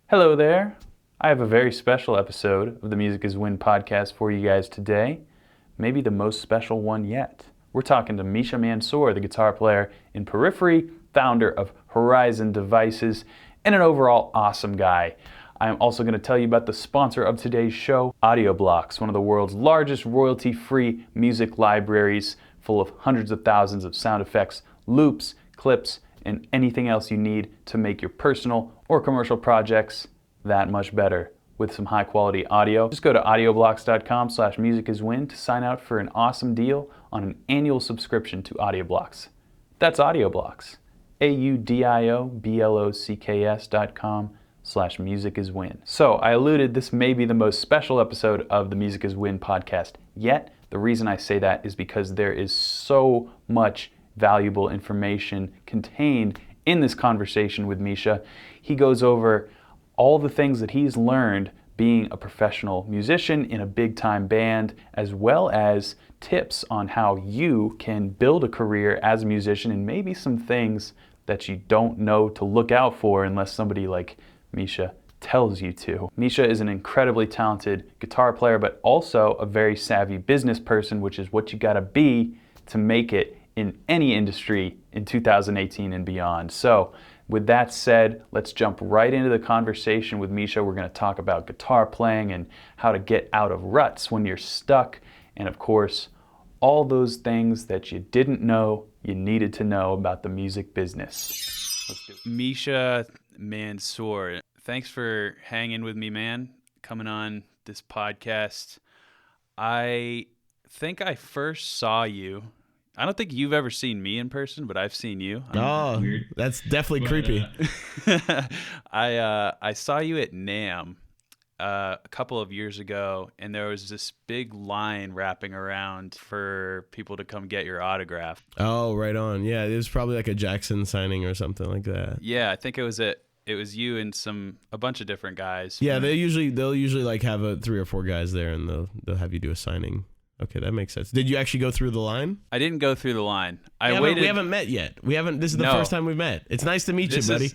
Hello there. I have a very special episode of the Music is Win podcast for you guys today. Maybe the most special one yet. We're talking to Misha Mansoor, the guitar player in Periphery, founder of Horizon Devices, and an overall awesome guy. I'm also going to tell you about the sponsor of today's show, AudioBlocks, one of the world's largest royalty-free music libraries full of hundreds of thousands of sound effects, loops, clips, and anything else you need to make your personal or commercial projects that much better with some high quality audio. Just go to audioblocks.com/musiciswin to sign out for an awesome deal on an annual subscription to AudioBlocks. That's AudioBlocks, audioblocks.com/musiciswin. So I alluded this may be the most special episode of the Music is Win podcast yet. The reason I say that is because there is so much valuable information contained in this conversation with Misha. He goes over all the things that he's learned being a professional musician in a big time band, as well as tips on how you can build a career as a musician and maybe some things that you don't know to look out for unless somebody like Misha tells you to. Misha is an incredibly talented guitar player, but also a very savvy business person, which is what you gotta be to make it in any industry in 2018 and beyond. So with that said, let's jump right into the conversation with Misha. We're going to talk about guitar playing and how to get out of ruts when you're stuck, and of course, all those things that you didn't know you needed to know about the music business. Let's do it. Misha Mansoor, thanks for hanging with me, man, coming on this podcast. I think I first saw you. I don't think you've ever seen me in person, but I've seen you. Weird. That's definitely creepy. I saw you at NAMM a couple of years ago, and there was this big line wrapping around for people to come get your autograph. Oh, right on. Yeah, it was probably like a Jackson signing or something like that. Yeah, I think it was you and a bunch of different guys. Yeah, they'll usually like have 3 or 4 guys there, and they'll have you do a signing. Okay, that makes sense. Did you actually go through the line? I didn't go through the line. We haven't met yet. This is the first time we've met. It's nice to meet you, buddy.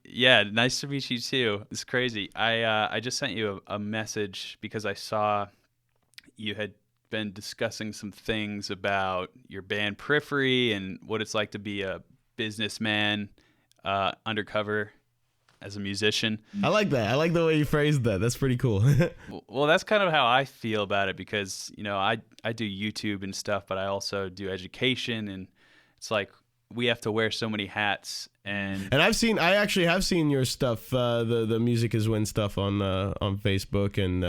Yeah, nice to meet you too. It's crazy. I just sent you a message because I saw you had been discussing some things about your band Periphery and what it's like to be a businessman undercover as a musician. I like that. I like the way you phrased that. That's pretty cool. Well, that's kind of how I feel about it because, I do YouTube and stuff, but I also do education, and it's like we have to wear so many hats. And I actually have seen your stuff, the Music is Win stuff on Facebook and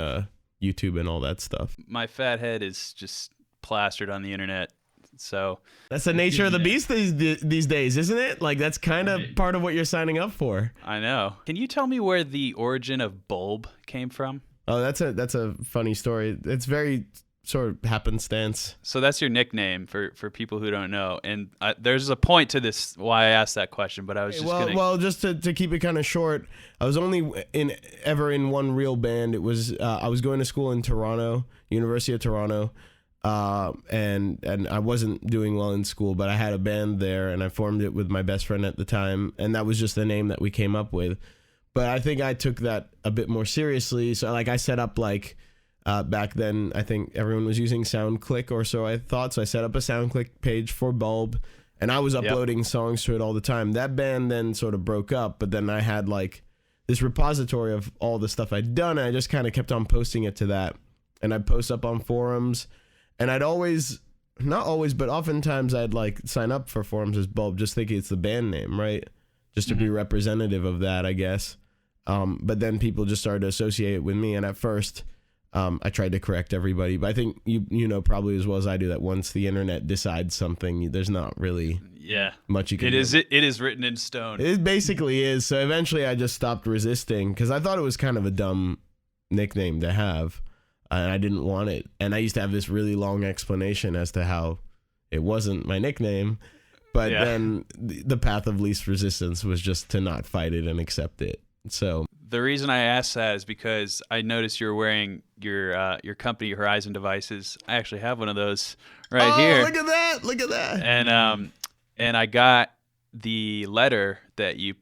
YouTube and all that stuff. My fat head is just plastered on the internet. So that's the nature of the beast these days, isn't it? Like that's kind of part of what you're signing up for. I know. Can you tell me where the origin of bulb came from? Oh, that's a funny story. It's very sort of happenstance. So that's your nickname for people who don't know. And there's a point to this why I asked that question, but I was just to keep it kind of short, I was only ever in one real band. It was I was going to school in Toronto, University of Toronto. And I wasn't doing well in school, but I had a band there, and I formed it with my best friend at the time, and that was just the name that we came up with. But I think I took that a bit more seriously. So I set up back then, I think everyone was using SoundClick or so I thought. So I set up a SoundClick page for Bulb, and I was uploading songs to it all the time. That band then sort of broke up, but then I had this repository of all the stuff I'd done, and I just kind of kept on posting it to that. And I'd post up on forums. And I'd not always, but oftentimes I'd sign up for forums as Bulb, just thinking it's the band name, right? Just to be representative of that, I guess. But then people just started to associate it with me. And at first, I tried to correct everybody. But I think you know probably as well as I do that once the internet decides something, there's not really much you can do. It is written in stone. It basically is. So eventually I just stopped resisting because I thought it was kind of a dumb nickname to have. And I didn't want it. And I used to have this really long explanation as to how it wasn't my nickname. But then the path of least resistance was just to not fight it and accept it. So the reason I asked that is because I noticed you're wearing your company Horizon Devices. I actually have one of those here. Look at that. And I got the letter that you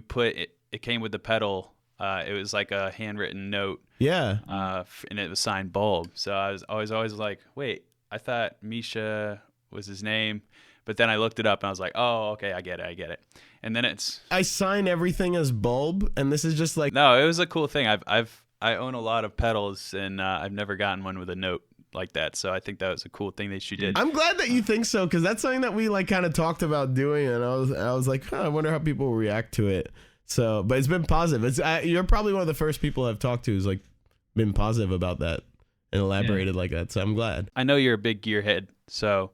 put. It came with the pedal It was like a handwritten note, Yeah. and it was signed Bulb. So I was always like, wait, I thought Misha was his name, but then I looked it up and I was like, oh, okay, I get it. And then I sign everything as Bulb, and this is just like, no, it was a cool thing. I own a lot of pedals, and I've never gotten one with a note like that. So I think that was a cool thing that she did. I'm glad that you think so, because that's something that we like kind of talked about doing, and I was like, I wonder how people will react to it. So, but it's been positive. You're probably one of the first people I've talked to who's like been positive about that and elaborated like that. So I'm glad. I know you're a big gearhead, so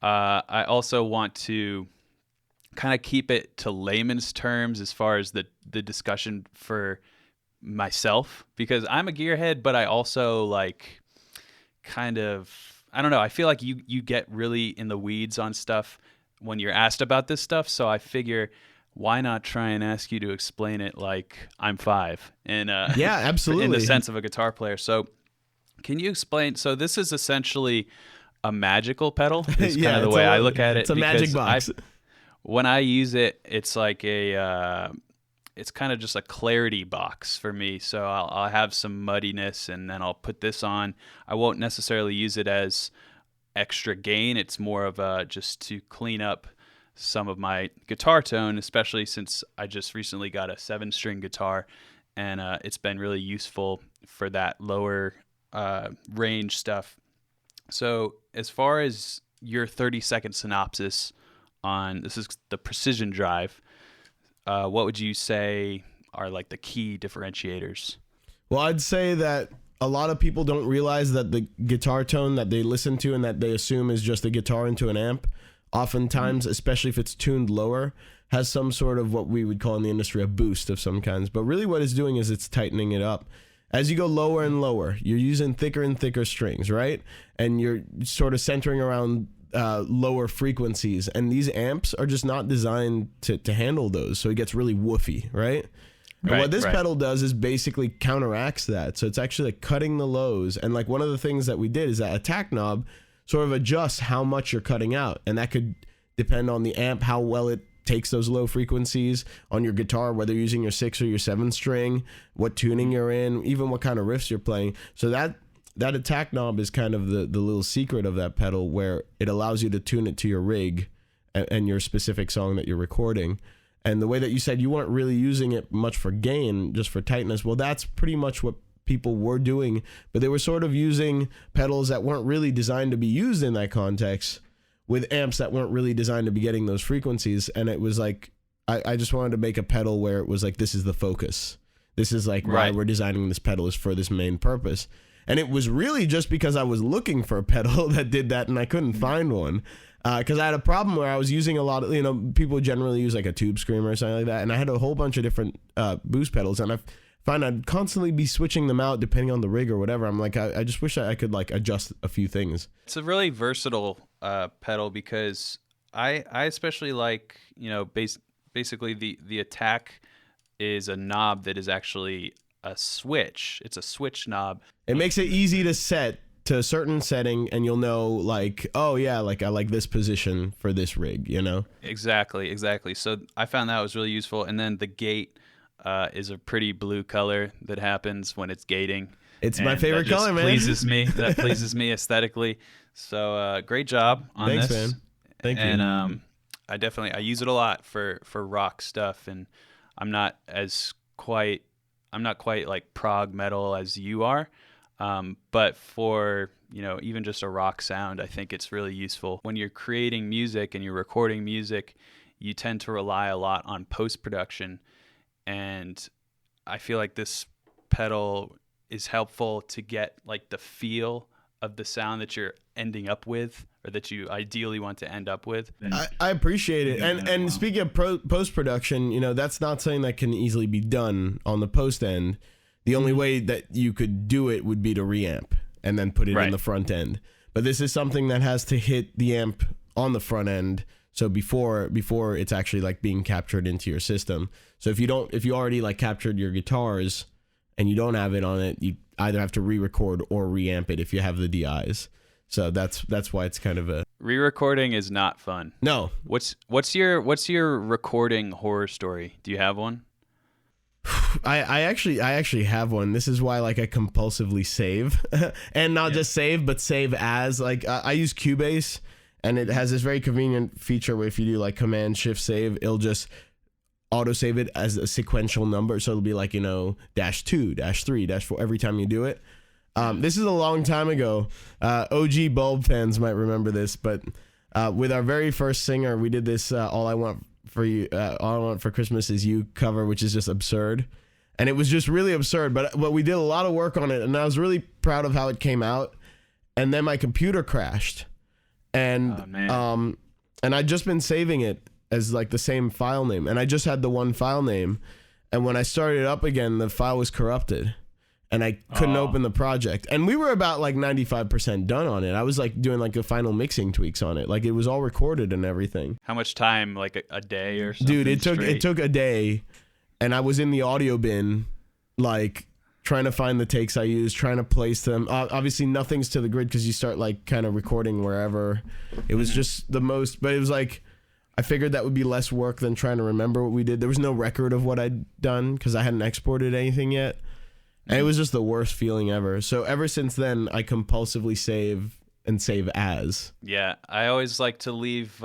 I also want to kind of keep it to layman's terms as far as the discussion for myself, because I'm a gearhead, but I also like kind of, I don't know, I feel like you get really in the weeds on stuff when you're asked about this stuff. So I figure, why not try and ask you to explain it like I'm 5 and yeah, absolutely, in the sense of a guitar player. So can you explain? So this is essentially a magical pedal. Is kind of the way I look at it. It's a magic box. When I use it, it's like it's kind of just a clarity box for me. So I'll have some muddiness, and then I'll put this on. I won't necessarily use it as extra gain. It's more of just to clean up some of my guitar tone, especially since I just recently got a 7-string guitar, and it's been really useful for that lower range stuff. So as far as your 30-second synopsis on, this is the Precision Drive, what would you say are like the key differentiators? Well, I'd say that a lot of people don't realize that the guitar tone that they listen to and that they assume is just a guitar into an amp, oftentimes, especially if it's tuned lower, has some sort of what we would call in the industry a boost of some kinds. But really what it's doing is it's tightening it up. As you go lower and lower, you're using thicker and thicker strings, right? And you're sort of centering around lower frequencies. And these amps are just not designed to handle those. So it gets really woofy, right? And what this pedal does is basically counteracts that. So it's actually like cutting the lows. And like one of the things that we did is that attack knob sort of adjusts how much you're cutting out. And that could depend on the amp, how well it takes those low frequencies, on your guitar, whether you're using your 6 or your 7 string, what tuning you're in, even what kind of riffs you're playing. So that attack knob is kind of the little secret of that pedal, where it allows you to tune it to your rig and your specific song that you're recording. And the way that you said you weren't really using it much for gain, just for tightness, well, that's pretty much what people were doing, but they were sort of using pedals that weren't really designed to be used in that context, with amps that weren't really designed to be getting those frequencies. And it was like, I just wanted to make a pedal where it was like, this is the focus. This is like why we're designing this pedal, is for this main purpose. And it was really just because I was looking for a pedal that did that, and I couldn't find one. Because I had a problem where I was using a lot of, people generally use like a tube screamer or something like that. And I had a whole bunch of different boost pedals, and I find I'd constantly be switching them out depending on the rig or whatever. I'm like, I just wish I could like adjust a few things. It's a really versatile pedal, because I especially like, basically the attack is a knob that is actually a switch. It's a switch knob. It makes it easy to set to a certain setting, and you'll know like, oh yeah, like I like this position for this rig, Exactly. So I found that was really useful. And then the gate is a pretty blue color that happens when it's gating. It's my favorite color, man. That pleases me aesthetically. So great job on this. Thanks, man. Thank you. And I use it a lot for rock stuff, and I'm not quite like prog metal as you are. But for, even just a rock sound, I think it's really useful. When you're creating music and you're recording music, you tend to rely a lot on post-production. And I feel like this pedal is helpful to get like the feel of the sound that you're ending up with, or that you ideally want to end up with. I appreciate it. And speaking of post-production, that's not something that can easily be done on the post end. The only way that you could do it would be to reamp and then put it in the front end. But this is something that has to hit the amp on the front end. So before it's actually like being captured into your system. So if you already like captured your guitars and you don't have it on it, you either have to re-record or reamp it if you have the DIs. So that's why it's kind of a re-recording is not fun. No. What's your recording horror story? Do you have one? I actually have one. This is why like I compulsively save and not just save, but save as like I use Cubase, and it has this very convenient feature where if you do like Command Shift Save, it'll just auto save it as a sequential number. So it'll be like, -2, -3, -4 every time you do it. This is a long time ago. OG Bulb fans might remember this, but with our very first singer, we did this All I Want for Christmas Is You cover, which is just absurd. And it was just really absurd, but we did a lot of work on it, and I was really proud of how it came out. And then my computer crashed, and I'd just been saving it as like the same file name, and I just had the one file name, and when I started it up again, the file was corrupted, and I couldn't open the project. And we were about like 95% done on it. I was like doing like the final mixing tweaks on it, like it was all recorded and everything. How much time? Like a day or something? Dude, it took a day, and I was in the audio bin, like trying to find the takes I used, trying to place them. Obviously, nothing's to the grid because you start like kind of recording wherever. It was just the most, but it was like, I figured that would be less work than trying to remember what we did. There was no record of what I'd done because I hadn't exported anything yet. And it was just the worst feeling ever. So ever since then, I compulsively save and save as. Yeah, I always like to leave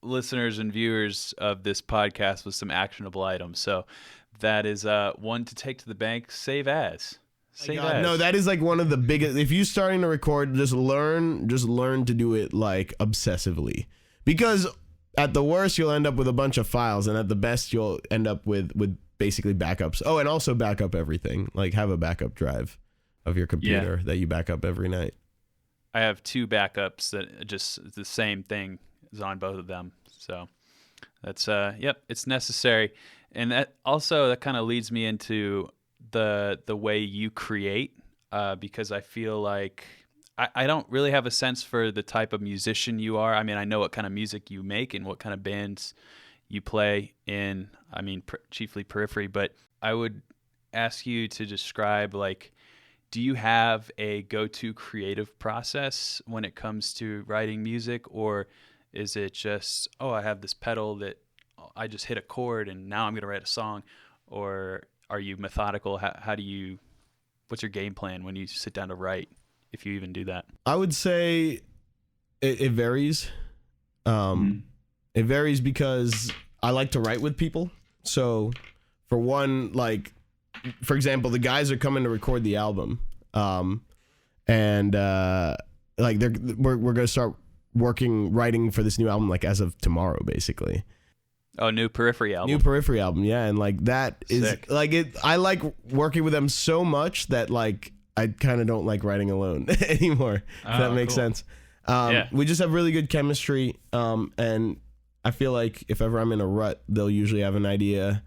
listeners and viewers of this podcast with some actionable items. So that is one to take to the bank, save as. Save as. No, that is like one of the biggest. If you're starting to record, just learn to do it like obsessively. Because at the worst, you'll end up with a bunch of files, and at the best, you'll end up with basically backups. Oh, and also back up everything. Like have a backup drive of your computer that you back up every night. I have 2 backups that just the same thing is on both of them. So that's it's necessary. And that kind of leads me into the way you create, because I feel like I don't really have a sense for the type of musician you are. I mean, I know what kind of music you make and what kind of bands you play in, I mean, chiefly Periphery, but I would ask you to describe, like, do you have a go-to creative process when it comes to writing music, or is it just, I have this pedal that I just hit a chord and now I'm going to write a song? Or are you methodical? What's your game plan when you sit down to write, if you even do that? I would say it varies. It varies because I like to write with people. So for one, like, for example, the guys are coming to record the album. And like we're going to start writing for this new album, like as of tomorrow, basically. Oh, new Periphery album. New Periphery album, yeah. And like that is sick. Like I like working with them so much that like I kind of don't like writing alone anymore. If that makes sense. We just have really good chemistry. And I feel like if ever I'm in a rut, they'll usually have an idea.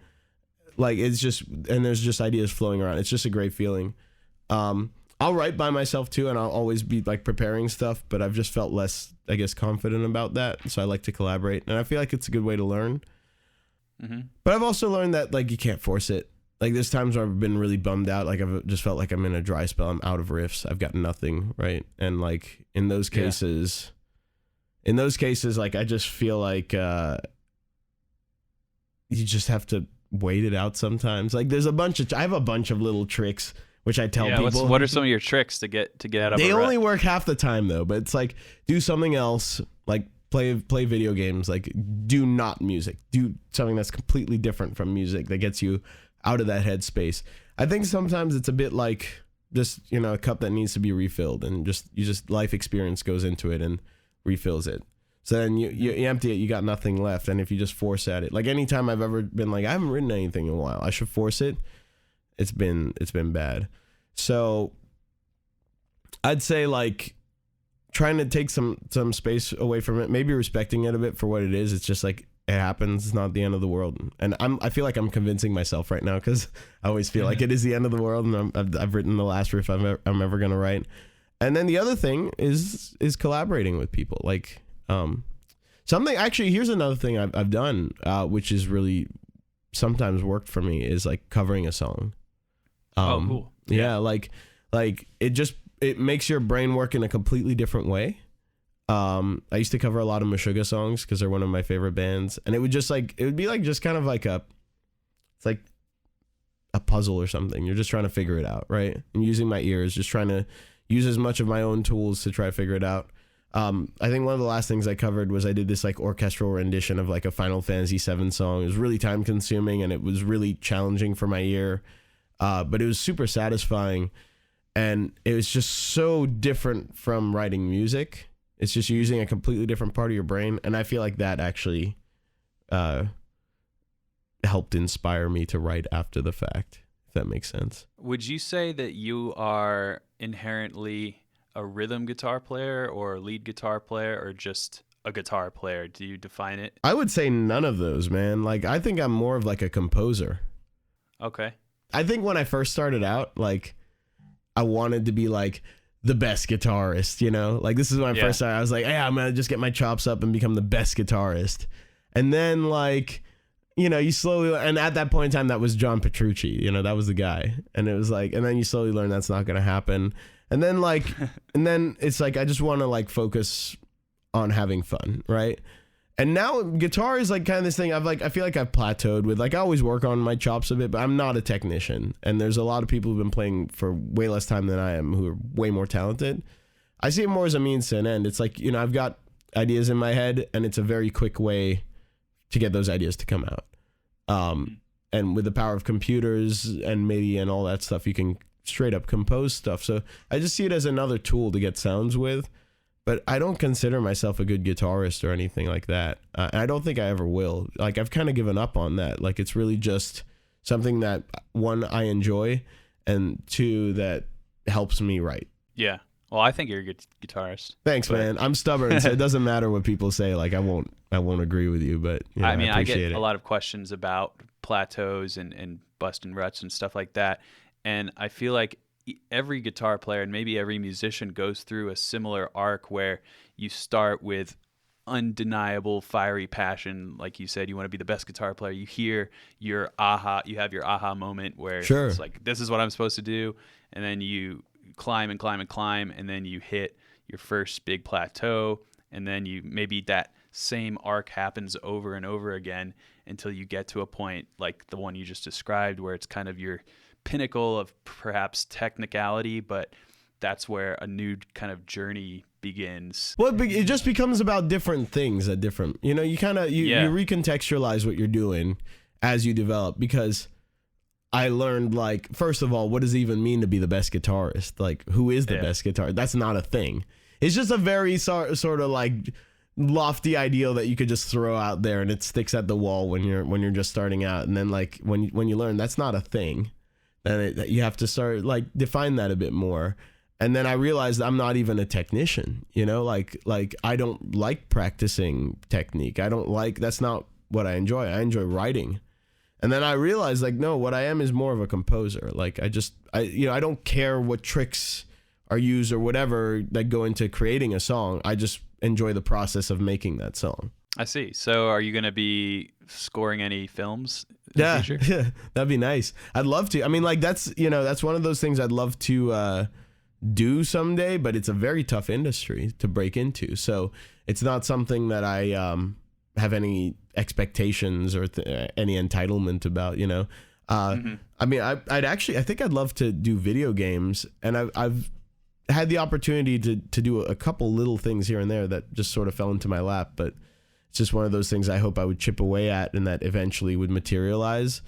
Like it's just, and there's just ideas flowing around. It's just a great feeling. I'll write by myself too, and I'll always be like preparing stuff, but I've just felt less, I guess, confident about that. So I like to collaborate, and I feel like it's a good way to learn. Mm-hmm. But I've also learned that like you can't force it. Like there's times where I've been really bummed out. Like I've just felt like I'm in a dry spell. I'm out of riffs. I've got nothing, right? And like in those cases, like I just feel like you just have to wait it out sometimes. Like there's I have a bunch of little tricks which I tell people. What are some of your tricks to get out of They a rut? only work half the time though, but it's like do something else, like play video games, like do not music. Do something that's completely different from music that gets you out of that headspace. I think sometimes it's a bit like just, a cup that needs to be refilled, and just life experience goes into it and refills it. So then you empty it, you got nothing left. And if you just force at it, like anytime I've ever been like, I haven't written anything in a while, I should force it. It's been bad. So I'd say like trying to take some space away from it, maybe respecting it a bit for what it is. It's just like, it happens. It's not the end of the world. And I feel like I'm convincing myself right now, because I always feel like it is the end of the world, and I've written the last riff I'm ever going to write. And then the other thing is collaborating with people. Like, something, actually, here's another thing I've done, which is really sometimes worked for me, is like covering a song. Cool. Yeah. Like it makes your brain work in a completely different way. I used to cover a lot of Meshuggah songs because they're one of my favorite bands, and it would be like just kind of like it's like a puzzle or something. You're just trying to figure it out, right? And using my ears, just trying to use as much of my own tools to try to figure it out. I think one of the last things I covered was I did this like orchestral rendition of like a Final Fantasy VII song. It was really time consuming and it was really challenging for my ear, but it was super satisfying, and it was just so different from writing music. It's just using a completely different part of your brain, and I feel like that actually helped inspire me to write after the fact, if that makes sense. Would you say that you are inherently a rhythm guitar player or a lead guitar player or just a guitar player? Do you define it? I would say none of those, man. Like, I think I'm more of like a composer. Okay. I think when I first started out, like, I wanted to be like the best guitarist, you know? Like, this is when I first started. I was like, I'm going to just get my chops up and become the best guitarist. And then, like, you know, you slowly, and at that point in time, that was John Petrucci, you know, that was the guy. And it was like, and then you slowly learn that's not going to happen. And then like, and then it's like, I just want to like focus on having fun. Right. And now guitar is like kind of this thing I feel like I've plateaued with. Like, I always work on my chops a bit, but I'm not a technician. And there's a lot of people who've been playing for way less time than I am who are way more talented. I see it more as a means to an end. It's like, you know, I've got ideas in my head and it's a very quick way to get those ideas to come out. And with the power of computers and MIDI and all that stuff, you can straight up compose stuff. So I just see it as another tool to get sounds with, but I don't consider myself a good guitarist or anything like that. I don't think I ever will. Like, I've kind of given up on that. Like, it's really just something that, one, I enjoy, and two, that helps me write. Yeah. Well, I think you're a good guitarist. Thanks, man. I'm stubborn, so it doesn't matter what people say. Like, I won't agree with you, but you know, I mean, I get it. a lot of questions about plateaus and busting ruts and stuff like that. And I feel like every guitar player and maybe every musician goes through a similar arc where you start with undeniable fiery passion. Like you said, you want to be the best guitar player. You hear you have your aha moment where it's like, this is what I'm supposed to do. And then you climb and climb and climb, and then you hit your first big plateau, and then you maybe that same arc happens over and over again until you get to a point like the one you just described where it's kind of your pinnacle of perhaps technicality, but that's where a new kind of journey begins. Well, it just becomes about different things at different, you know, you kind of you recontextualize what you're doing as you develop, because I learned, like, first of all, what does it even mean to be the best guitarist? Like, who is the best guitarist? That's not a thing. It's just a very sort of like lofty ideal that you could just throw out there and it sticks at the wall when you're just starting out. And then like when you learn that's not a thing, then you have to start like define that a bit more. And then I realized I'm not even a technician, you know, like I don't like practicing technique. That's not what I enjoy. I enjoy writing. And then I realized, like, no, what I am is more of a composer. Like, I don't care what tricks are used or whatever that go into creating a song. I just enjoy the process of making that song. I see. So are you going to be scoring any films in the future? Yeah, that'd be nice. I'd love to. I mean, like, that's one of those things I'd love to do someday, but it's a very tough industry to break into. So it's not something that I have any expectations or any entitlement about, you know. I mean, I think I'd love to do video games, and I've had the opportunity to do a couple little things here and there that just sort of fell into my lap, but it's just one of those things I hope I would chip away at and that eventually would materialize.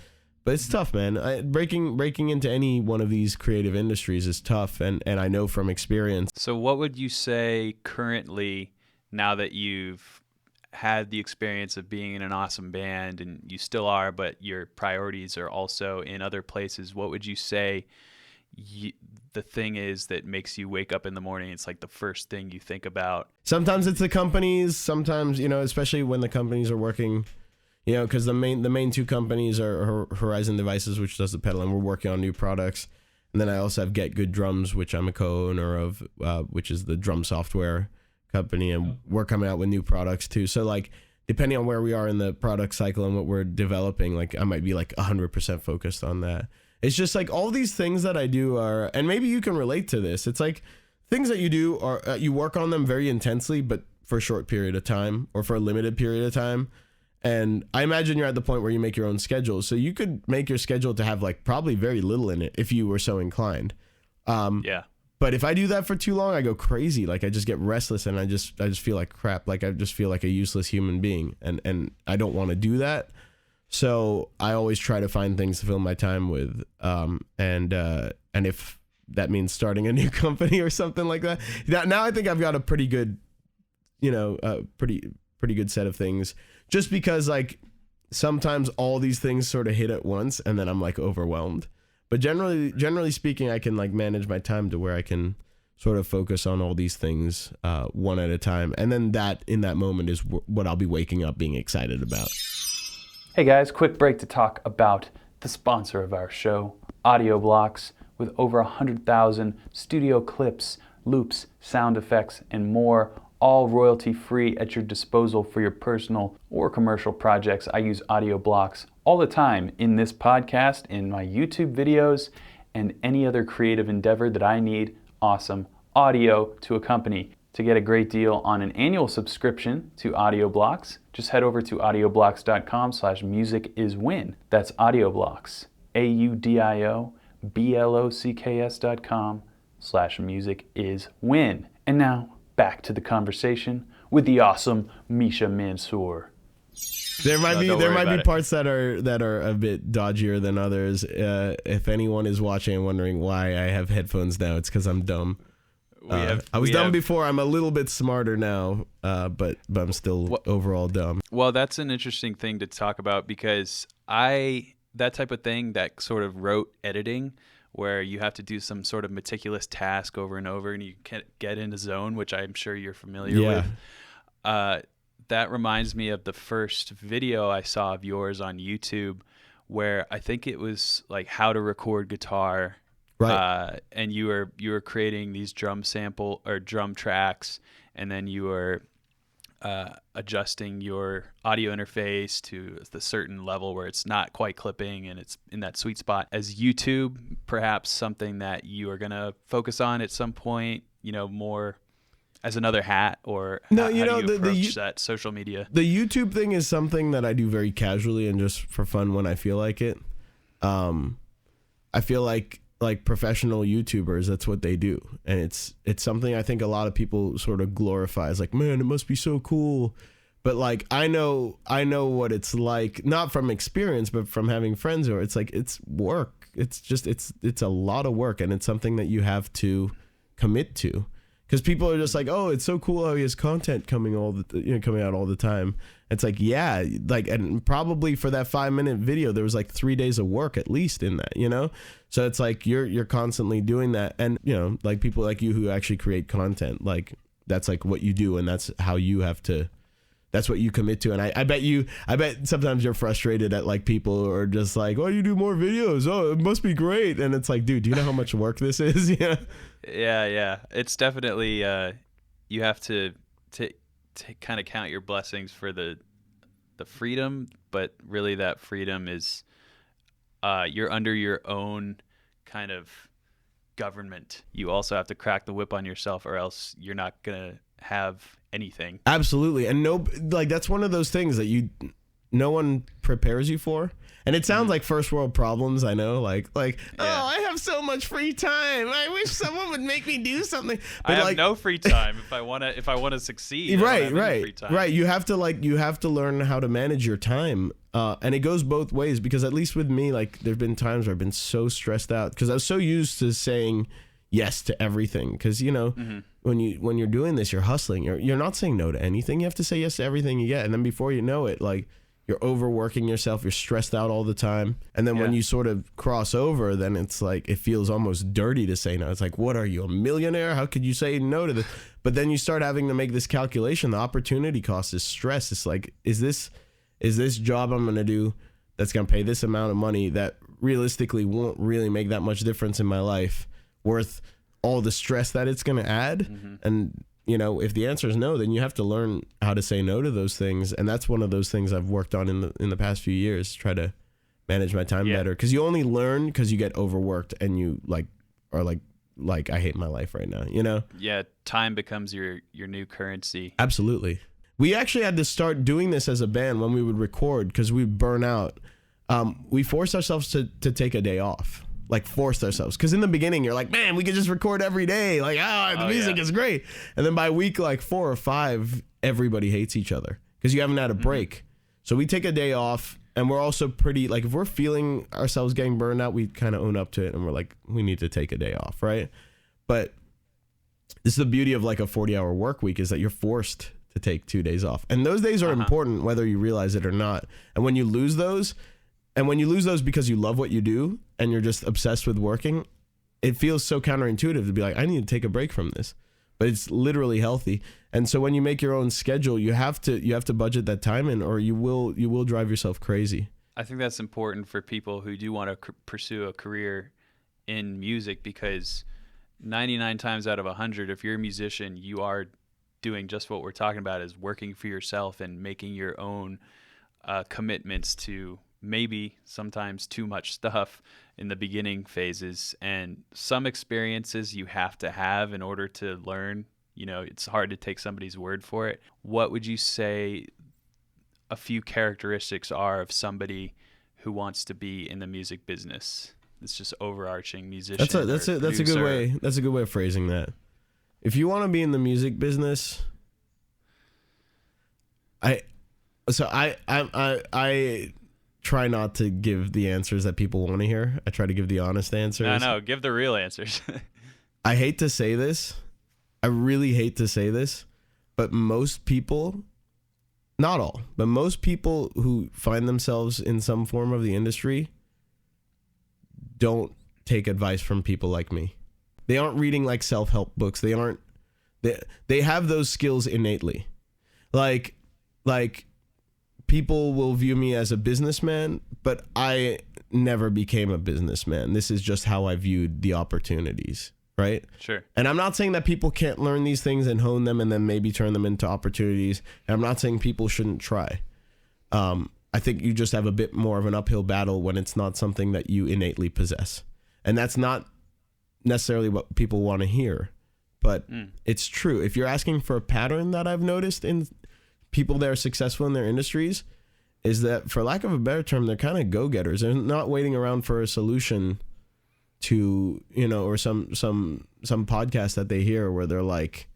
But it's tough, man. Breaking into any one of these creative industries is tough, and I know from experience. So what would you say currently, now that you've had the experience of being in an awesome band, and you still are, but your priorities are also in other places, what would you say the thing is that makes you wake up in the morning? It's like the first thing you think about. Sometimes it's the companies. Sometimes, you know, especially when the companies are working, you know, because the main two companies are Horizon Devices, which does the pedal, and we're working on new products. And then I also have Get Good Drums, which I'm a co-owner of, which is the drum software company, and we're coming out with new products too. So like, depending on where we are in the product cycle and what we're developing, like I might be like 100% focused on that. It's just like all these things that I do are, and maybe you can relate to this. It's like things that you do are, you work on them very intensely, but for a short period of time or for a limited period of time. And I imagine you're at the point where you make your own schedule. So you could make your schedule to have like probably very little in it if you were so inclined. Yeah. But if I do that for too long, I go crazy. Like I just get restless and I just feel like crap. Like I just feel like a useless human being, and I don't want to do that. So I always try to find things to fill my time with. And if that means starting a new company or something like that, now I think I've got a pretty good, pretty good set of things. Just because like sometimes all these things sort of hit at once, and then I'm like overwhelmed. But generally speaking, I can like manage my time to where I can sort of focus on all these things one at a time. And then that in that moment is what I'll be waking up being excited about. Hey guys, quick break to talk about the sponsor of our show, Audio Blocks, with over 100,000 studio clips, loops, sound effects, and more, all royalty-free at your disposal for your personal or commercial projects. I use Audio Blocks all the time in this podcast, in my YouTube videos, and any other creative endeavor that I need awesome audio to accompany. To get a great deal on an annual subscription to Audio Blocks, just head over to audioblocks.com/musiciswin. That's Audio Blocks, audioblocks.com/musiciswin. And now, back to the conversation with the awesome Misha Mansoor. There might be parts that are a bit dodgier than others. If anyone is watching and wondering why I have headphones now, it's because I'm dumb. I was dumb before. I'm a little bit smarter now, but I'm still overall dumb. Well, that's an interesting thing to talk about because that type of thing, that sort of rote editing, where you have to do some sort of meticulous task over and over and you can't get in a zone, which I'm sure you're familiar with. That reminds me of the first video I saw of yours on YouTube where I think it was like how to record guitar. Right. And you were creating these drum sample or drum tracks, and then you were adjusting your audio interface to the certain level where it's not quite clipping and it's in that sweet spot. As YouTube, perhaps something that you are going to focus on at some point, more as another hat, or how do you approach that social media? The YouTube thing is something that I do very casually and just for fun when I feel like it. I feel like professional YouTubers, that's what they do, and it's something I think a lot of people sort of glorify. It's like, man, it must be so cool, but like I know what it's like, not from experience but from having friends, or it's like it's work. It's just it's a lot of work, and it's something that you have to commit to. Because people are just like, oh, it's so cool how he has content coming coming out all the time. It's like, yeah, like, and probably for that 5-minute video, there was like 3 days of work at least in that, So it's like you're constantly doing that, and like people like you who actually create content, like that's like what you do, and that's how you have to. That's what you commit to. And I bet sometimes you're frustrated at like people are just like, oh, you do more videos. Oh, it must be great. And it's like, dude, do you know how much work this is? Yeah. Yeah. It's definitely, you have to kind of count your blessings for the freedom, but really that freedom is, you're under your own kind of government. You also have to crack the whip on yourself, or else you're not going to have anything. Absolutely. And that's one of those things that no one prepares you for. And it sounds like first world problems, I know, like oh, I have so much free time, I wish someone would make me do something. But I have no free time if I want to succeed. Right. You have to learn how to manage your time. And it goes both ways, because at least with me, like there've been times where I've been so stressed out because I was so used to saying yes to everything, because when you're doing this, you're hustling, you're not saying no to anything. You have to say yes to everything you get, and then before you know it, like you're overworking yourself, you're stressed out all the time, and then when you sort of cross over, then it's like it feels almost dirty to say no. It's like, what are you, a millionaire? How could you say no to this? But then you start having to make this calculation. The opportunity cost is stress. It's like, is this job I'm going to do that's going to pay this amount of money that realistically won't really make that much difference in my life worth all the stress that it's going to add? And if the answer is no, then you have to learn how to say no to those things. And that's one of those things I've worked on in the past few years, try to manage my time better, because you only learn because you get overworked and you are like I hate my life right now, Yeah, time becomes your new currency. Absolutely. We actually had to start doing this as a band when we would record because we'd burn out. We forced ourselves to take a day off. Like forced ourselves. Because in the beginning, you're like, man, we could just record every day. Like, the music is great. And then by week like 4 or 5, everybody hates each other because you haven't had a break. So we take a day off, and we're also pretty, like, if we're feeling ourselves getting burned out, we kind of own up to it, and we're like, we need to take a day off, right? But this is the beauty of like a 40-hour work week, is that you're forced to take 2 days off. And those days are important whether you realize it or not. And when you lose those, because you love what you do and you're just obsessed with working, it feels so counterintuitive to be like, I need to take a break from this. But it's literally healthy. And so when you make your own schedule, you have to budget that time in, or you will drive yourself crazy. I think that's important for people who do want to pursue a career in music, because 99 times out of 100, if you're a musician, you are doing just what we're talking about, is working for yourself and making your own commitments to maybe sometimes too much stuff in the beginning phases, and some experiences you have to have in order to learn. You know, it's hard to take somebody's word for it. What would you say a few characteristics are of somebody who wants to be in the music business? It's just overarching musician. That's a good way. That's a good way of phrasing that. If you want to be in the music business, I try not to give the answers that people want to hear. I try to give the honest answers. No, give the real answers. I hate to say this. I really hate to say this, but most people, not all, but most people who find themselves in some form of the industry don't take advice from people like me. They aren't reading like self-help books. They have those skills innately. Like people will view me as a businessman, but I never became a businessman. This is just how I viewed the opportunities, right? Sure. And I'm not saying that people can't learn these things and hone them and then maybe turn them into opportunities. And I'm not saying people shouldn't try. I think you just have a bit more of an uphill battle when it's not something that you innately possess. And that's not necessarily what people want to hear, but it's true. If you're asking for a pattern that I've noticed in people that are successful in their industries, is that, for lack of a better term, they're kind of go-getters. They're not waiting around for a solution to, or some podcast that they hear where they're like,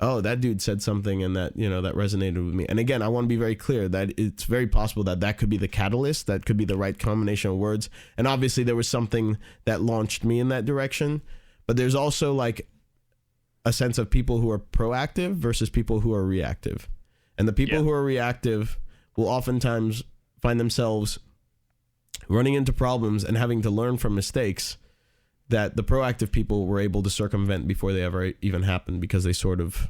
oh, that dude said something and that, that resonated with me. And again, I want to be very clear that it's very possible that could be the catalyst, that could be the right combination of words. And obviously there was something that launched me in that direction, but there's also like a sense of people who are proactive versus people who are reactive. And the people who are reactive will oftentimes find themselves running into problems and having to learn from mistakes that the proactive people were able to circumvent before they ever even happened, because they sort of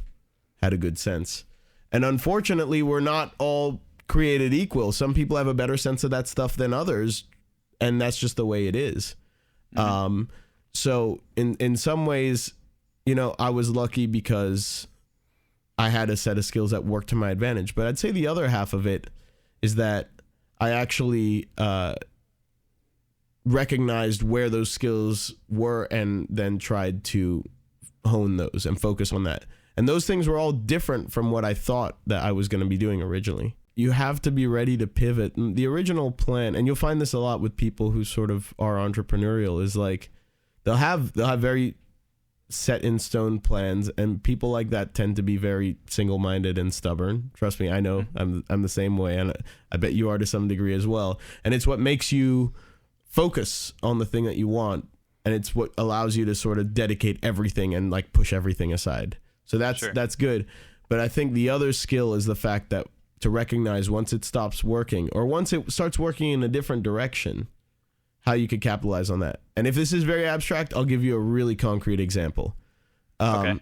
had a good sense. And unfortunately, we're not all created equal. Some people have a better sense of that stuff than others, and that's just the way it is. Mm-hmm. So in some ways, I was lucky because I had a set of skills that worked to my advantage. But I'd say the other half of it is that I actually recognized where those skills were and then tried to hone those and focus on that. And those things were all different from what I thought that I was going to be doing originally. You have to be ready to pivot. And the original plan, and you'll find this a lot with people who sort of are entrepreneurial, is like they'll have very set in stone plans, and people like that tend to be very single-minded and stubborn. Trust me, I know. I'm the same way, and I bet you are to some degree as well. And it's what makes you focus on the thing that you want, and it's what allows you to sort of dedicate everything and like push everything aside. So that's good. But I think the other skill is the fact that to recognize once it stops working, or once it starts working in a different direction, how you could capitalize on that. And if this is very abstract, I'll give you a really concrete example. Okay.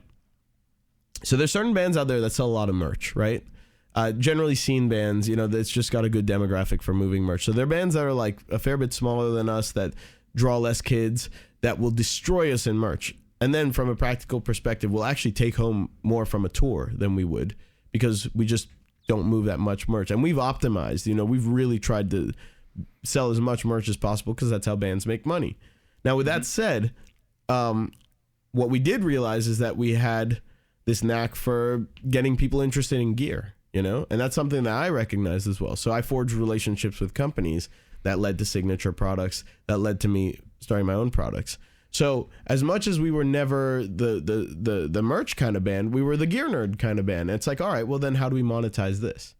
So there's certain bands out there that sell a lot of merch, right? Generally scene bands, that's just got a good demographic for moving merch. So they're bands that are like a fair bit smaller than us, that draw less kids, that will destroy us in merch. And then from a practical perspective, we'll actually take home more from a tour than we would, because we just don't move that much merch. And we've optimized, we've really tried to sell as much merch as possible, because that's how bands make money. Now, with that said, what we did realize is that we had this knack for getting people interested in gear. you know, and that's something that I recognize as well. So I forged relationships with companies that led to signature products, that led to me starting my own products. So as much as we were never the merch kind of band, we were the gear nerd kind of band. And it's like, all right, well then how do we monetize this?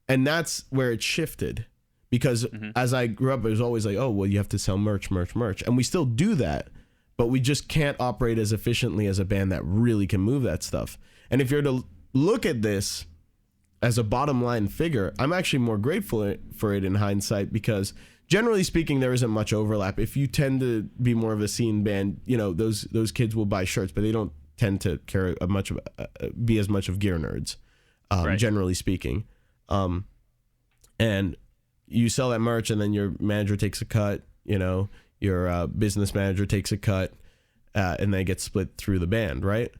And that's where it shifted, because as I grew up, it was always like, oh, well, you have to sell merch. And we still do that, but we just can't operate as efficiently as a band that really can move that stuff. And if you're to look at this as a bottom line figure, I'm actually more grateful for it in hindsight, because generally speaking, there isn't much overlap. If you tend to be more of a scene band, you know, those kids will buy shirts, but they don't tend to carry be as much of gear nerds, generally speaking. And you sell that merch, and then your manager takes a cut, you know, your business manager takes a cut, and they get split through the band, right?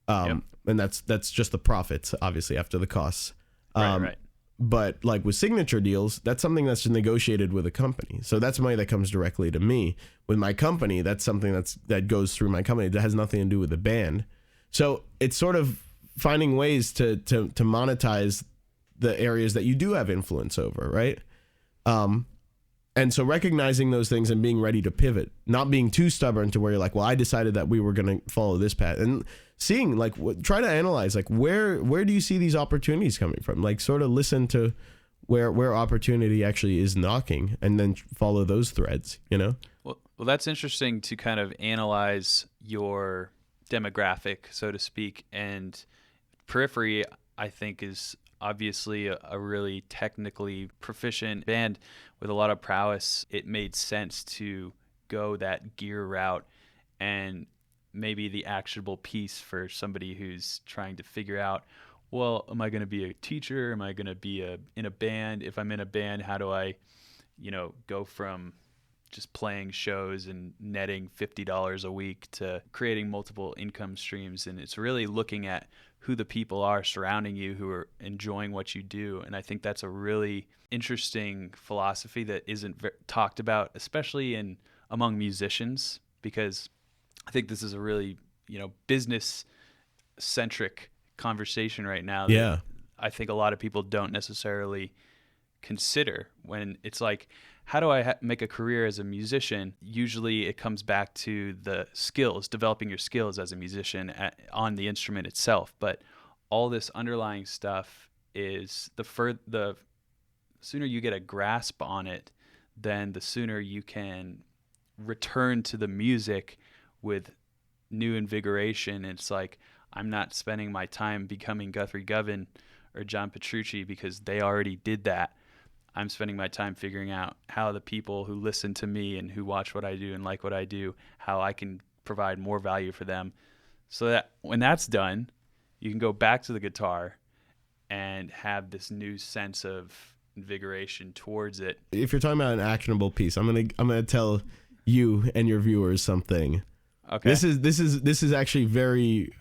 And that's just the profits, obviously, after the costs. Right. But like with signature deals, that's something that's negotiated with a company. So that's money that comes directly to me. With my company, that's something that goes through my company. That has nothing to do with the band. So it's sort of finding ways to monetize the areas that you do have influence over, right? And so recognizing those things and being ready to pivot, not being too stubborn to where you're like, well, I decided that we were going to follow this path, and seeing like, try to analyze like where do you see these opportunities coming from? Like sort of listen to where opportunity actually is knocking, and then follow those threads, you know? Well, that's interesting to kind of analyze your demographic, so to speak. And Periphery, I think, is obviously a really technically proficient band with a lot of prowess. It made sense to go that gear route, and maybe the actionable piece for somebody who's trying to figure out, well, am I going to be a teacher? Am I going to be in a band? If I'm in a band, how do I, go from just playing shows and netting $50 a week to creating multiple income streams? And it's really looking at who the people are surrounding you who are enjoying what you do. And I think that's a really interesting philosophy that isn't talked about, especially among musicians, because I think this is a really, business centric conversation right now that I think a lot of people don't necessarily consider when it's like, how do I make a career as a musician? Usually it comes back to the skills, developing your skills as a musician on the instrument itself. But all this underlying stuff is the sooner you get a grasp on it, then the sooner you can return to the music with new invigoration. It's like, I'm not spending my time becoming Guthrie Govan or John Petrucci because they already did that. I'm spending my time figuring out how the people who listen to me and who watch what I do and like what I do, how I can provide more value for them, so that when that's done, you can go back to the guitar and have this new sense of invigoration towards it. If you're talking about an actionable piece, I'm gonna tell you and your viewers something. Okay. This is actually very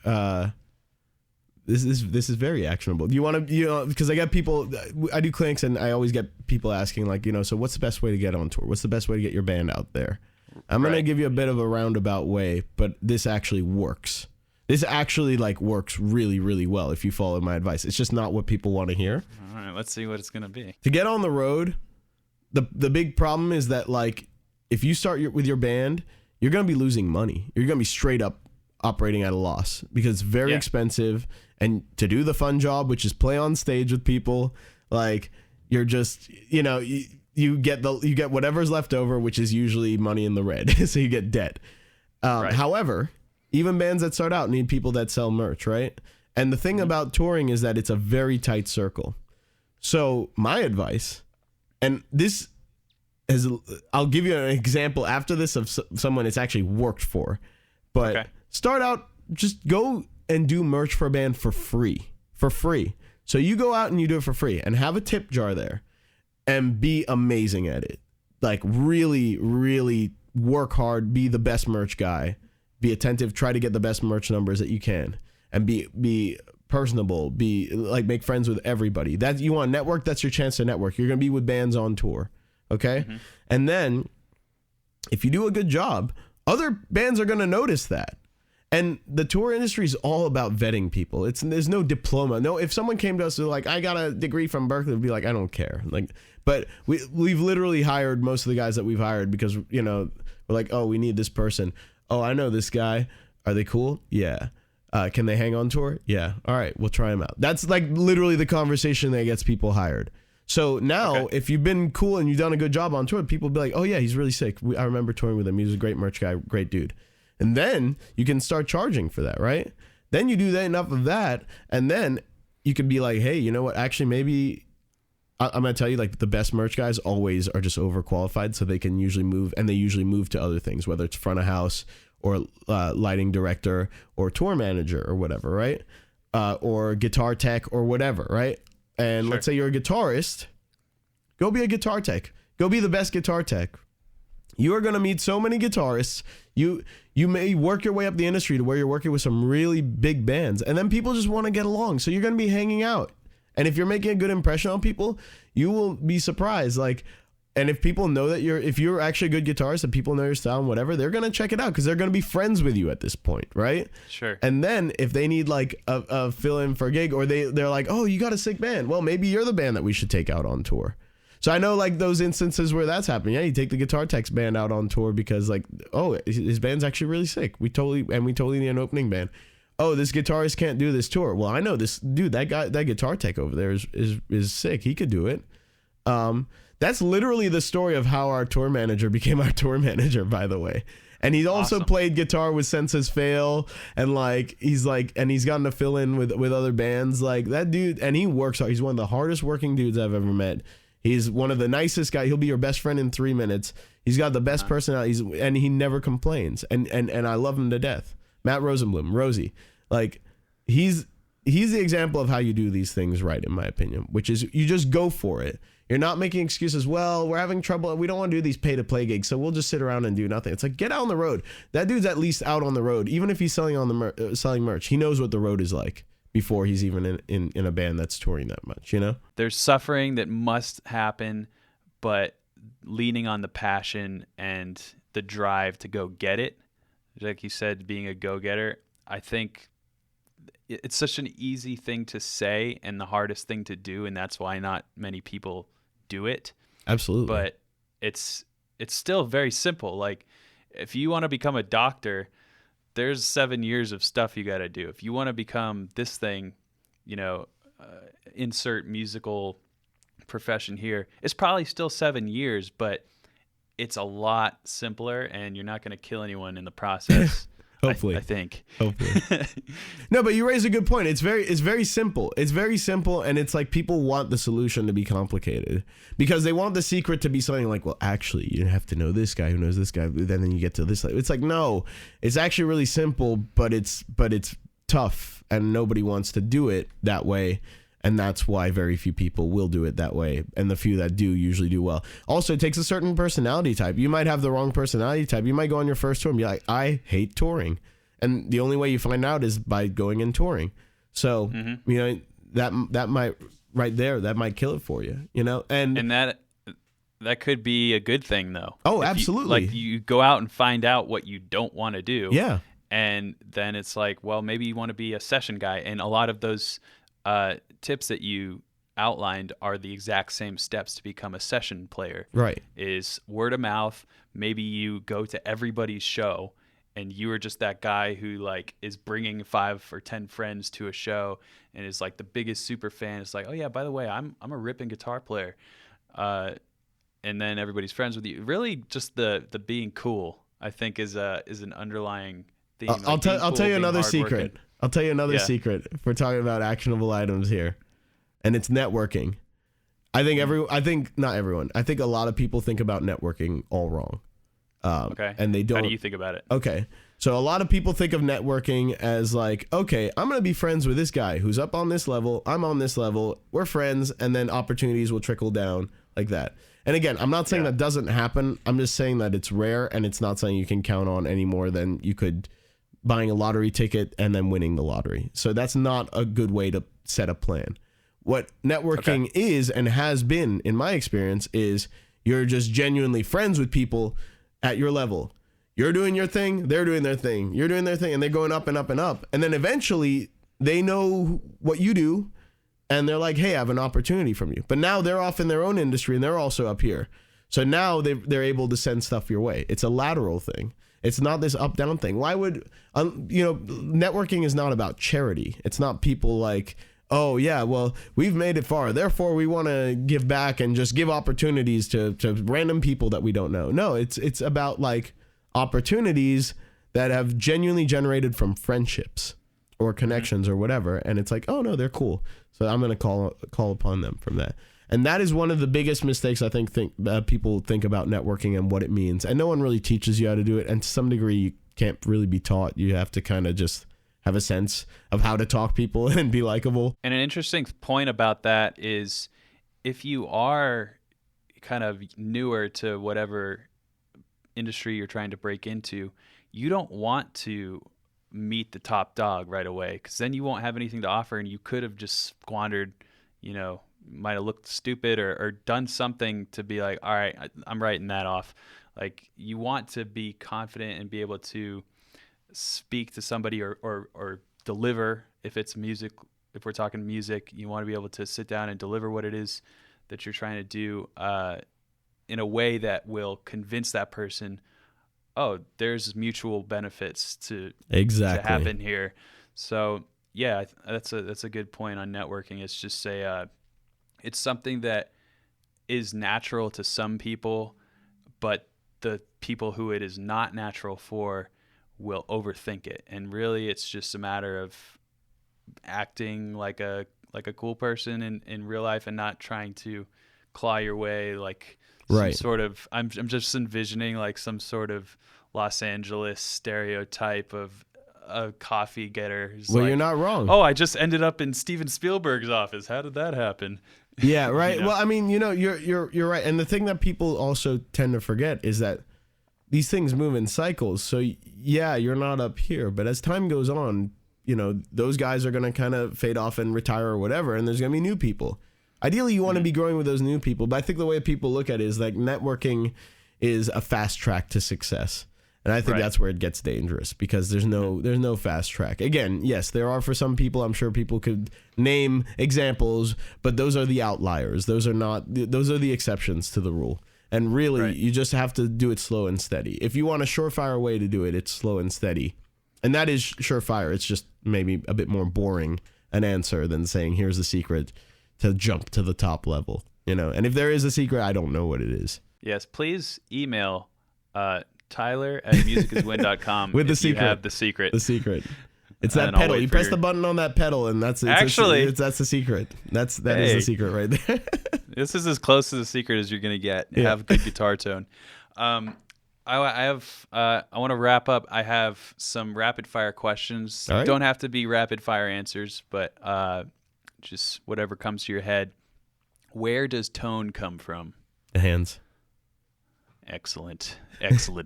this is very actionable. Do you want to, because I get people, I do clinics and I always get people asking like, so what's the best way to get on tour? What's the best way to get your band out there? I'm going to give you a bit of a roundabout way, but this actually works. This actually works really, really well if you follow my advice. It's just not what people want to hear. All right, let's see what it's going to be. To get on the road, the big problem is that if you start with your band, you're going to be losing money. You're going to be straight up operating at a loss because it's very expensive. And to do the fun job, which is play on stage with people, you're just, you get whatever's left over, which is usually money in the red. So you get debt. However, even bands that start out need people that sell merch, right? And the thing about touring is that it's a very tight circle. So my advice, and this I'll give you an example after this of someone it's actually worked for, but start out, just go and do merch for a band for free. So you go out and you do it for free and have a tip jar there and be amazing at it. Really, really work hard, be the best merch guy, be attentive, try to get the best merch numbers that you can, and be personable, make friends with everybody. That you want to network, that's your chance to network. You're going to be with bands on tour. Okay. Mm-hmm. And then if you do a good job, other bands are going to notice that. And the tour industry is all about vetting people. There's no diploma. No, if someone came to us and like, I got a degree from Berkeley, we'd be like, I don't care. Like, but we've literally hired most of the guys that we've hired because, you know, we're like, oh, we need this person. Oh, I know this guy. Are they cool? Yeah. Can they hang on tour? Yeah. All right, we'll try them out. That's like literally the conversation that gets people hired. So now, if you've been cool and you've done a good job on tour, people will be like, oh yeah, he's really sick. I remember touring with him. He was a great merch guy, great dude. And then you can start charging for that, right? Then you do that enough of that, and then you could be like, hey, you know what? Actually, maybe I'm gonna tell you, like, the best merch guys always are just overqualified, so they can usually move, and they usually move to other things, whether it's front of house or lighting director or tour manager or whatever, right? Or guitar tech or whatever, right? And let's say you're a guitarist, go be a guitar tech. Go be the best guitar tech. You are going to meet so many guitarists. You may work your way up the industry to where you're working with some really big bands, and then people just want to get along. So you're going to be hanging out. And if you're making a good impression on people, you will be surprised. Like, and if people know that if you're actually a good guitarist and people know your style and whatever, they're going to check it out because they're going to be friends with you at this point, right? Sure. And then if they need like a fill in for a gig, or they're like, oh, you got a sick band. Well, maybe you're the band that we should take out on tour. So I know like those instances where that's happening. Yeah, you take the Guitar Tech's band out on tour because like, oh, his band's actually really sick. We totally need an opening band. Oh, this guitarist can't do this tour. Well, I know this dude, that Guitar Tech over there is sick. He could do it. That's literally the story of how our tour manager became our tour manager, by the way. And he's also played guitar with Senses Fail, and he's gotten to fill in with other bands. Like that dude, and he works hard. He's one of the hardest working dudes I've ever met. He's one of the nicest guys. He'll be your best friend in 3 minutes. He's got the best personality, and he never complains. And I love him to death. Matt Rosenblum, Rosie, like he's the example of how you do these things right, in my opinion. Which is you just go for it. You're not making excuses. Well, we're having trouble. We don't want to do these pay-to-play gigs, so we'll just sit around and do nothing. It's like, get out on the road. That dude's at least out on the road. Even if he's selling selling merch, he knows what the road is like before he's even in a band that's touring that much, you know? There's suffering that must happen, but leaning on the passion and the drive to go get it, like you said, being a go-getter, I think it's such an easy thing to say and the hardest thing to do, and that's why not many people do it. Absolutely. But it's still very simple. Like if you want to become a doctor, there's 7 years of stuff you got to do. If you want to become this thing, insert musical profession here, it's probably still 7 years, but it's a lot simpler and you're not going to kill anyone in the process. Hopefully. I think. Hopefully. No, but you raise a good point. It's very simple. It's very simple, and it's like people want the solution to be complicated because they want the secret to be something like, well, actually, you have to know this guy who knows this guy, then you get to this. It's like, no, it's actually really simple, but it's tough, and nobody wants to do it that way. And that's why very few people will do it that way. And the few that do usually do well. Also, it takes a certain personality type. You might have the wrong personality type. You might go on your first tour and be like, I hate touring. And the only way you find out is by going and touring. So, that might, right there, that might kill it for you, And that could be a good thing, though. Oh, absolutely. You go out and find out what you don't want to do. Yeah. And then it's like, well, maybe you want to be a session guy. And a lot of those tips that you outlined are the exact same steps to become a session player. Right. Is word of mouth. Maybe you go to everybody's show and you are just that guy who is bringing 5 or 10 friends to a show and is like the biggest super fan. It's like, oh yeah, by the way, I'm a ripping guitar player. And then everybody's friends with you. Really just the being cool, I think is an underlying theme. I'll tell you another secret. I'll tell you another secret if we're talking about actionable items here, and it's networking. I think not everyone. I think a lot of people think about networking all wrong. Okay. And they don't. How do you think about it? Okay. So a lot of people think of networking as like, okay, I'm going to be friends with this guy who's up on this level. I'm on this level. We're friends. And then opportunities will trickle down like that. And again, I'm not saying that doesn't happen. I'm just saying that it's rare and it's not something you can count on any more than you could buying a lottery ticket and then winning the lottery. So that's not a good way to set a plan. What networking is and has been, in my experience, is you're just genuinely friends with people at your level. You're doing your thing, they're doing their thing, you're doing their thing, and they're going up and up and up. And then eventually they know what you do, and they're like, hey, I have an opportunity from you. But now they're off in their own industry, and they're also up here. So now they're able to send stuff your way. It's a lateral thing. It's not this up-down thing. Why would, networking is not about charity. It's not people like, oh, yeah, well, we've made it far, therefore we want to give back and just give opportunities to random people that we don't know. No, it's about like opportunities that have genuinely generated from friendships or connections or whatever. And it's like, oh, no, they're cool. So I'm going to call upon them from that. And that is one of the biggest mistakes I think people think about networking and what it means. And no one really teaches you how to do it. And to some degree, you can't really be taught. You have to kind of just have a sense of how to talk people and be likable. And an interesting point about that is if you are kind of newer to whatever industry you're trying to break into, you don't want to meet the top dog right away, because then you won't have anything to offer, and you could have just squandered, might have looked stupid or done something to be like, all right, I'm writing that off. Like, you want to be confident and be able to speak to somebody or deliver. If it's music, if we're talking music, you want to be able to sit down and deliver what it is that you're trying to do in a way that will convince that person, oh, there's mutual benefits to happen here. So yeah, that's a good point on networking. It's just it's something that is natural to some people, but the people who it is not natural for will overthink it. And really, it's just a matter of acting like a cool person in real life and not trying to claw your way like some sort of, I'm just envisioning like some sort of Los Angeles stereotype of a coffee getter. Well, you're not wrong. Oh, I just ended up in Steven Spielberg's office. How did that happen? Yeah, right. Well, I mean, you're right. And the thing that people also tend to forget is that these things move in cycles. So yeah, you're not up here, but as time goes on, those guys are going to kind of fade off and retire or whatever, and there's going to be new people. Ideally, you want to be growing with those new people, but I think the way people look at it is like networking is a fast track to success. And I think that's where it gets dangerous, because there's no fast track. Again, yes, there are for some people. I'm sure people could name examples, but those are the outliers. Those are the exceptions to the rule. And really, you just have to do it slow and steady. If you want a surefire way to do it, it's slow and steady. And that is surefire. It's just maybe a bit more boring an answer than saying, here's the secret to jump to the top level. And if there is a secret, I don't know what it is. Yes, please email Tyler@musiciswin.com with the secret. You have the secret. The secret. It's that pedal. You press the button on that pedal, and that's the secret. That is the secret right there. This is as close to the secret as you're gonna get. Yeah. Have a good guitar tone. I want to wrap up. I have some rapid fire questions. Right. Don't have to be rapid fire answers, but just whatever comes to your head. Where does tone come from? The hands. Excellent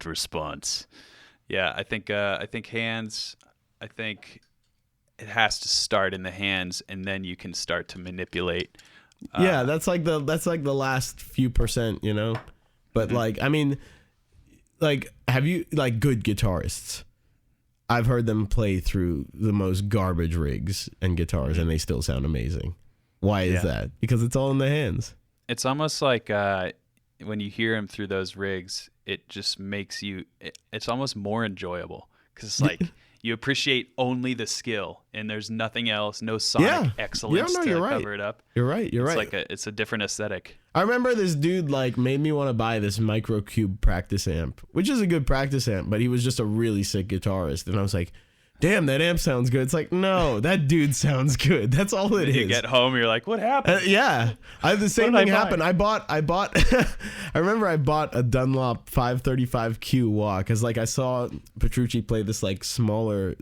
response. Yeah, I think hands. I think it has to start in the hands, and then you can start to manipulate. Yeah, that's like the last few percent, But like, I mean, like, have you like good guitarists? I've heard them play through the most garbage rigs and guitars, and they still sound amazing. Why is that? Because it's all in the hands. It's almost like when you hear them through those rigs, it just makes it's almost more enjoyable, because it's like you appreciate only the skill, and there's nothing else, no sonic excellence to cover it up. You're right. It's a different aesthetic. I remember this dude like made me want to buy this Microcube practice amp, which is a good practice amp, but he was just a really sick guitarist, and I was like, damn, that amp sounds good. It's like, no, that dude sounds good. That's all it is. You get home, you're like, what happened? Yeah. The same thing happened. I bought, I remember I bought a Dunlop 535Q wah, because like I saw Petrucci play this like smaller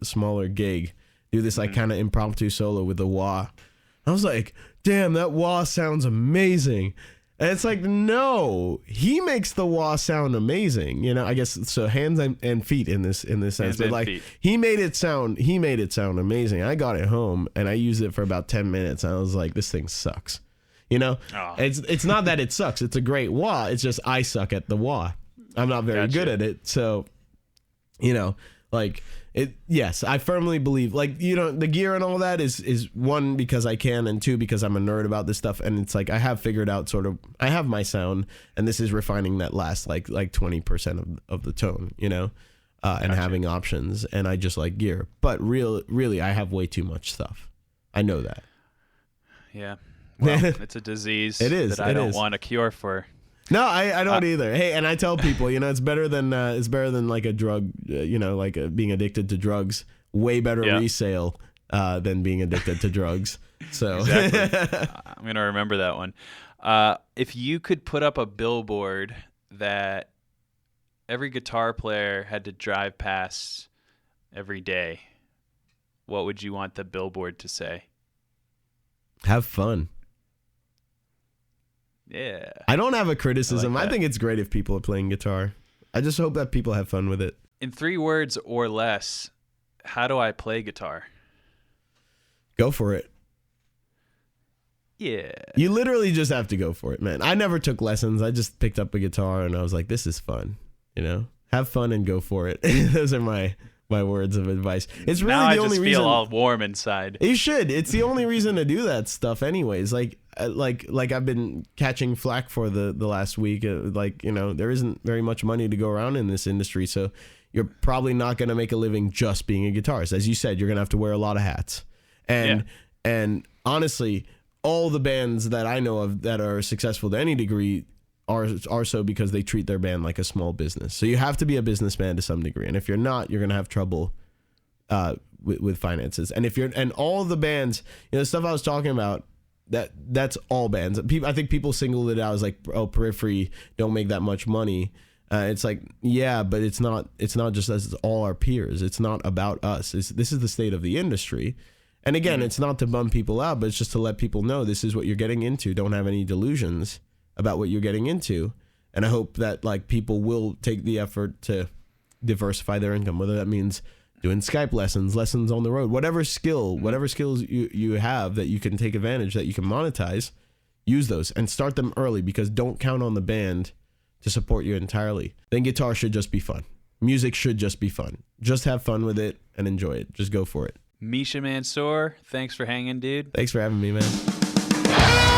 gig, do this like kind of impromptu solo with the wah. I was like, damn, that wah sounds amazing. And it's like, no, he makes the wah sound amazing. I guess so. Hands and feet in this sense, but like feet. he made it sound amazing. I got it home and I used it for about 10 minutes. And I was like, this thing sucks. It's not that it sucks. It's a great wah. It's just I suck at the wah. I'm not very good at it. So you know, like it. Yes, I firmly believe, like, you know, the gear and all that is one, because I can, and two, because I'm a nerd about this stuff. And it's like I have figured out sort of, I have my sound, and this is refining that last like 20% of the tone, you know, and having options. And I just like gear, but really, I have way too much stuff. I know that. Yeah. Well, it's a disease that I don't want a cure for. No, I don't either. Hey, and I tell people, you know, it's better than like a drug, you know, like being addicted to drugs. Way better resale than being addicted to drugs. So exactly. I'm gonna remember that one. If you could put up a billboard that every guitar player had to drive past every day, what would you want the billboard to say? Have fun. Yeah. I don't have a criticism. I think it's great if people are playing guitar. I just hope that people have fun with it. In 3 words or less, how do I play guitar? Go for it. Yeah. You literally just have to go for it, man. I never took lessons. I just picked up a guitar and I was like, this is fun. You know, have fun and go for it. Those are my words of advice. It's really now the only reason. I just feel all warm inside. You should. It's the only reason to do that stuff, anyways. Like I've been catching flack for the last week. Like, you know, there isn't very much money to go around in this industry, so you're probably not going to make a living just being a guitarist. As you said, you're going to have to wear a lot of hats. And honestly, all the bands that I know of that are successful to any degree are so because they treat their band like a small business. So you have to be a businessman to some degree, and if you're not, you're gonna have trouble with finances. And and all the bands, you know, the stuff I was talking about, that's all bands. I think people singled it out as like, oh, Periphery don't make that much money. It's like, yeah, but it's not just us. It's all our peers. It's not about us. This is the state of the industry. And again, it's not to bum people out, but it's just to let people know this is what you're getting into. Don't have any delusions about what you're getting into. And I hope that like people will take the effort to diversify their income, whether that means doing Skype lessons on the road, whatever skills you have that you can take advantage, that you can monetize, use those and start them early, because don't count on the band to support you entirely. Then guitar should just be fun. Music should just be fun. Just have fun with it and enjoy it. Just go for it. Misha Mansoor, thanks for hanging, dude. Thanks for having me, man.